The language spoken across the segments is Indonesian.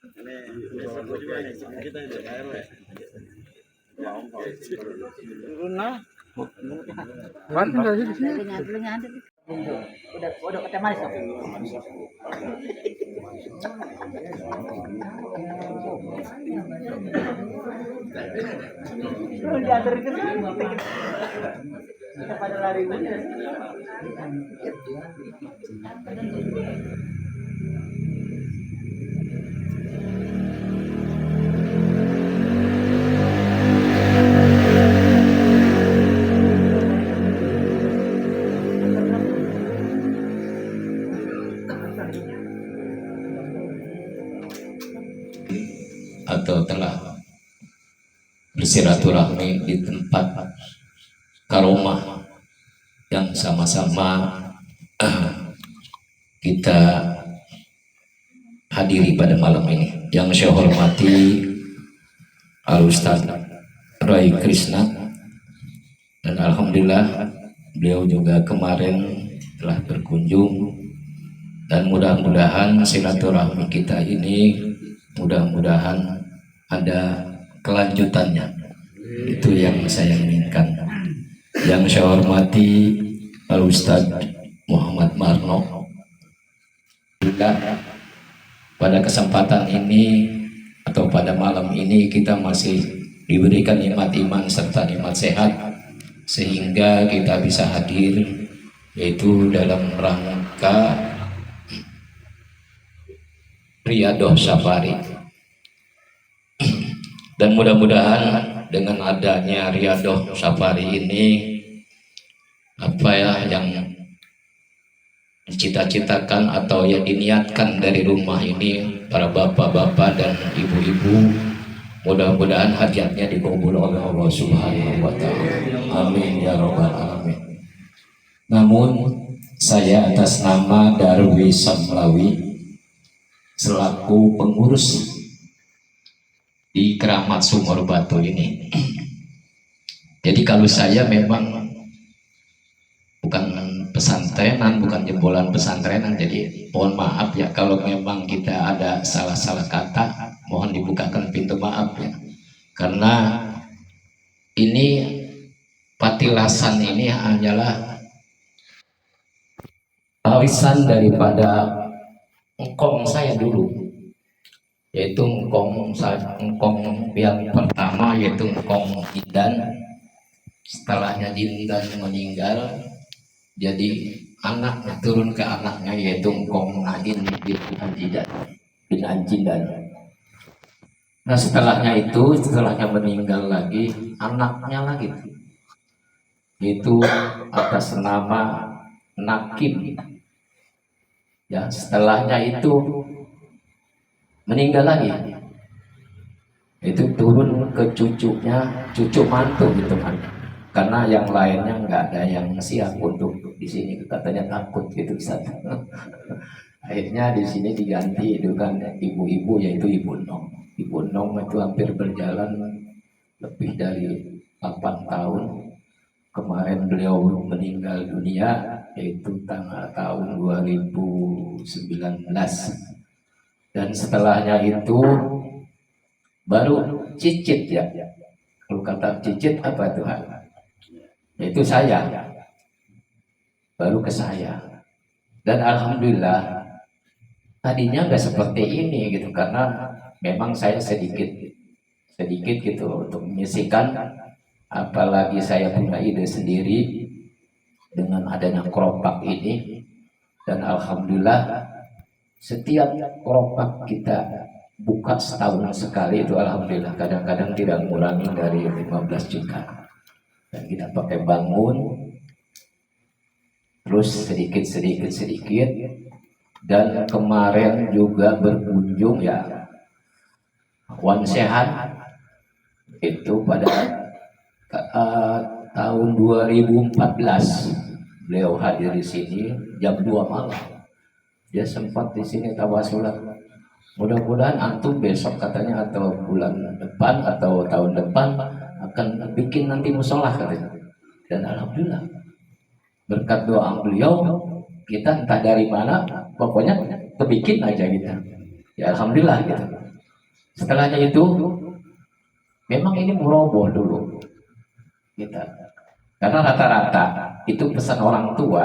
Ini aku juga nih, kita ini KRW. Luna. Bantu dari sini. Udah kata manis dong. Diantar ke sini. Kita pada lari aja. Atau telah bersiraturahmi di tempat karomah yang sama-sama kita hadiri pada malam ini. Yang saya hormati Al Ustaz Rai Krishna, dan alhamdulillah beliau juga kemarin telah berkunjung, dan mudah-mudahan silaturahmi kita ini mudah-mudahan ada kelanjutannya. Itu yang saya inginkan. Yang saya hormati Al Ustaz Muhammad Marno, pada kesempatan ini atau pada malam ini kita masih diberikan nikmat iman serta nikmat sehat sehingga kita bisa hadir, yaitu dalam rangka Riyadhah Safari. Dan mudah-mudahan dengan adanya Riyadhah Safari ini, apa ya yang dicita-citakan atau yang diniatkan dari rumah ini, para bapak-bapak dan ibu-ibu, mudah-mudahan hajatnya dikabul oleh Allah Subhanahu wa Ta'ala. Amin ya Rabbal Alamin. Namun saya atas nama Darwi Samlawi selaku pengurus di Keramat Sumur Batu ini. Jadi kalau saya memang bukan pesantrenan, bukan jebolan pesantrenan, jadi mohon maaf ya kalau memang kita ada salah-salah kata, mohon dibukakan pintu maaf ya. Karena ini patilasan ini hanyalah warisan daripada engkong saya dulu, yaitu engkong yang pertama yaitu engkong Jindan. Setelahnya Jindan meninggal, jadi anaknya turun ke anaknya yaitu engkong Nadin bin Jindan. Nah setelahnya meninggal lagi anaknya lagi, yaitu atas nama Nakim. Ya, setelahnya itu meninggal lagi, itu turun ke cucunya, cucu mantu gitu kan, karena yang lainnya nggak ada yang siap untuk di sini, katanya takut gitu Ustaz. Akhirnya di sini diganti itu kan ibu-ibu, yaitu Ibu Nom. Ibu Nom itu hampir berjalan lebih dari 8 tahun. Kemarin beliau meninggal dunia, yaitu tahun 2019. Dan setelahnya itu baru Cicit ya. Kalau kata Cicit apa itu? Yaitu saya. Baru ke saya. Dan alhamdulillah tadinya nggak seperti ini gitu, karena memang saya sedikit gitu untuk menyisikan. Apalagi saya punya ide sendiri dengan adanya keropak ini, dan alhamdulillah setiap keropak kita buka setahun sekali itu alhamdulillah kadang-kadang tidak mengurangi dari 15 juta, dan kita pakai bangun terus sedikit, dan kemarin juga berkunjung ya Wan Sehat itu pada tahun 2014 beliau hadir di sini jam 2 malam. Dia sempat di sini tawasulan. Mudah-mudahan antum besok katanya atau bulan depan atau tahun depan akan bikin nanti musola katanya. Dan alhamdulillah berkat doa beliau kita entah dari mana pokoknya terbikin aja gitu. Ya alhamdulillah gitu. Setelahnya itu memang ini meroboh dulu kita, karena rata-rata itu pesan orang tua.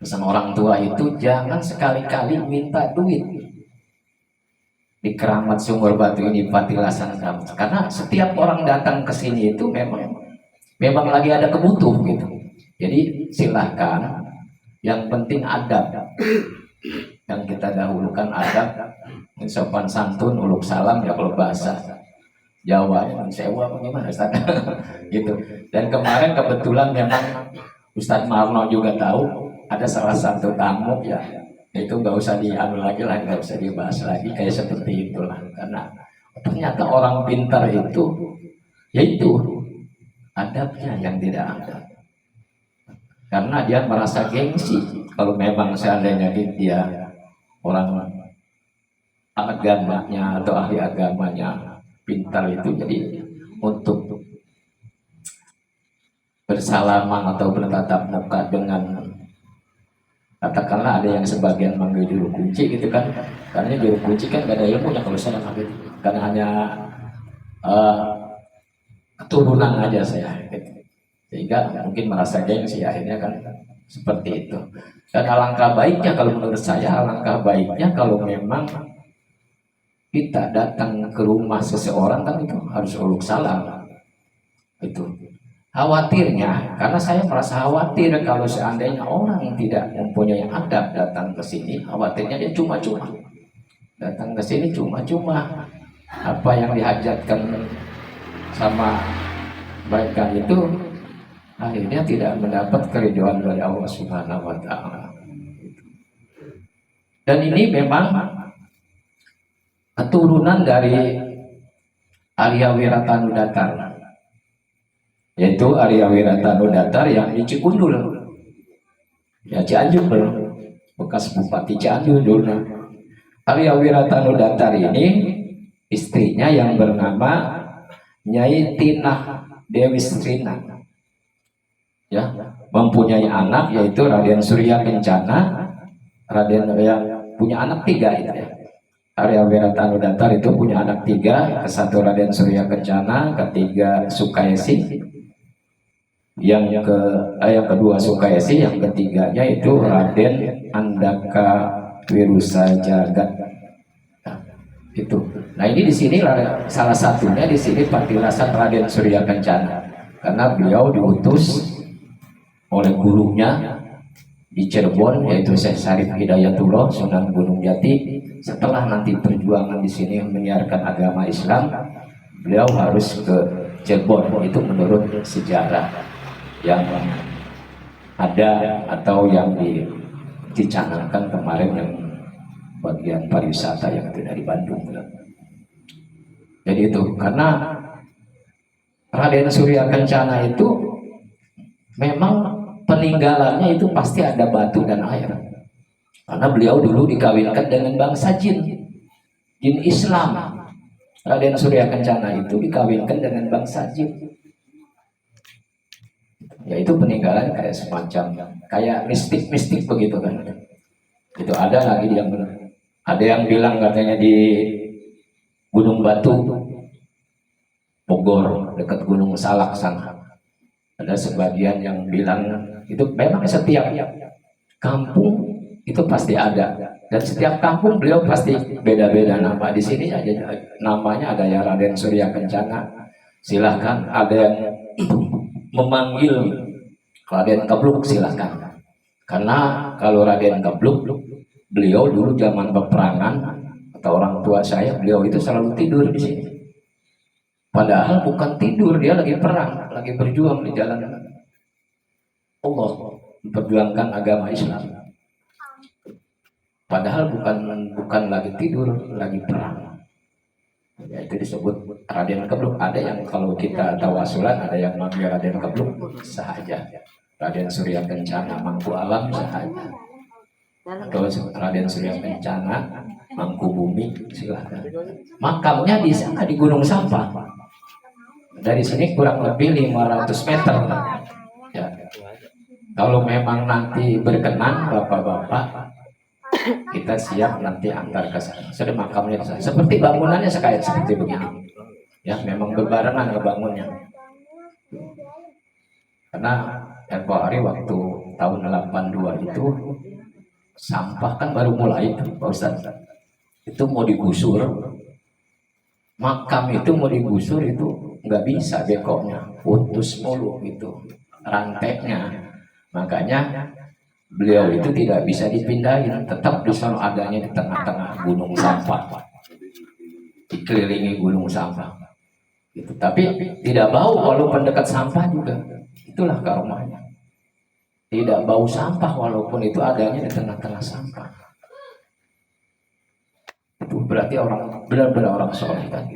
Pesan orang tua itu jangan sekali-kali minta duit di Keramat Sumur Batu ini, Patilasan Keramat. Karena setiap orang datang ke sini itu memang lagi ada kebutuh gitu. Jadi silahkan, yang penting adab. Yang kita dahulukan adab, sopan santun, uluk salam ya kalau bahasa Jawa ya sewa bagaimana Ustaz? Gitu. Dan kemarin kebetulan memang Ustadz Marno juga tahu ada salah satu tamu ya, itu nggak usah dianu lagi lah, nggak usah dibahas lagi, kayak seperti itulah. Karena ternyata orang pintar itu yaitu adabnya yang tidak ada, karena dia merasa gengsi kalau memang seandainya dia orang agamanya atau ahli agamanya pintar itu, jadi untuk bersalaman atau bertatap muka dengan, katakanlah ada yang sebagian manggil juru kunci gitu kan, karena juru kunci kan gak ada ilmunya kalau saya ngambil, karena hanya keturunan aja saya gitu. Sehingga mungkin merasa gengsi, akhirnya kan seperti itu. Dan alangkah baiknya kalau menurut saya, alangkah baiknya kalau memang kita datang ke rumah seseorang kan itu harus uluk salam itu. Khawatirnya, karena saya merasa khawatir kalau seandainya orang tidak mempunyai adab datang ke sini, khawatirnya dia cuma-cuma datang ke sini, cuma-cuma apa yang dihajatkan sama mereka itu akhirnya tidak mendapat keridhaan dari Allah Subhanahu wa Ta'ala. Dan ini memang keturunan dari Arya Wiratanudatar, yaitu Arya Wiratanudatar yang di Cikundul, ya Cianjur, bekas Bupati Cianjur dulu. Arya Wiratanudatar ini istrinya yang bernama Nyai Tinah Dewi Srina, ya, mempunyai anak yaitu Raden Surya Kencana. Raden yang punya anak 3 itu ya. Arya Wiratanudatar itu punya anak 3, ke-1 Raden Surya Kencana, ke-3 Sukaesi, yang kedua Sukaesi, yang ketiganya itu Raden Andaka Wirusa Jagat. Nah, itu. Nah ini di sini salah satunya di sini Patilasan Raden Surya Kencana, karena beliau diutus oleh gurunya di Cirebon yaitu Syekh Syarif Hidayatullah Sunan Gunung Jati. Setelah nanti perjuangan di sini menyiarkan agama Islam, beliau harus ke Cirebon. Itu menurut sejarah yang ada atau yang dicanangkan kemarin yang bagian pariwisata yang itu dari Bandung. Jadi itu karena Raden Surya Kencana itu memang peninggalannya itu pasti ada batu dan air. Karena beliau dulu dikawinkan dengan bangsa jin Islam. Raden Surya Kencana itu dikawinkan dengan bangsa jin. Yaitu peninggalan kayak semacam kayak mistik-mistik begitu kan. Itu ada lagi ada yang bilang katanya di Gunung Batu Bogor dekat Gunung Salak sana. Ada sebagian yang bilang itu memang setiap kampung itu pasti ada, dan setiap kampung beliau pasti beda-beda nama. Di sini aja namanya ada yang Raden Surya Kencana. Silahkan ada yang memanggil Raden Kebluk, silahkan. Karena kalau Raden Kebluk, beliau dulu zaman peperangan, atau orang tua saya, beliau itu selalu tidur di sini. Padahal bukan tidur, dia lagi perang, lagi berjuang di jalan Allah, memperjuangkan agama Islam. Padahal bukan lagi tidur, lagi perang. Ya, itu disebut Raden Kebluk. Ada yang kalau kita tawasulan, ada yang manggil Raden Kebluk sahaja. Raden Surya Kencana Mangku Alam sahaja. Atau Raden Surya Kencana Mangku Bumi, silahkan. Makamnya di sana di Gunung Sampah. Dari sini kurang lebih 500 meter. Ya. Kalau memang nanti berkenan Bapak-bapak, kita siap nanti antar ke sana. Sudah makamnya di sana. Seperti bangunannya kayak seperti begini. Ya, memang berbarengan ngebangunnya. Karena tempo hari waktu tahun 82 itu sampah kan baru mulai itu, Pak Ustadz. Itu mau digusur, makam itu mau digusur itu nggak bisa bekoknya, putus mulu itu rantainya. Makanya beliau itu tidak bisa dipindahin, tetap di sana adanya di tengah-tengah gunung sampah, dikelilingi gunung sampah. Gitu. Tapi tidak bau walaupun dekat sampah juga. Itulah karomahnya. Tidak bau sampah walaupun itu adanya di tengah-tengah sampah. Itu berarti orang benar-benar orang soleh kan.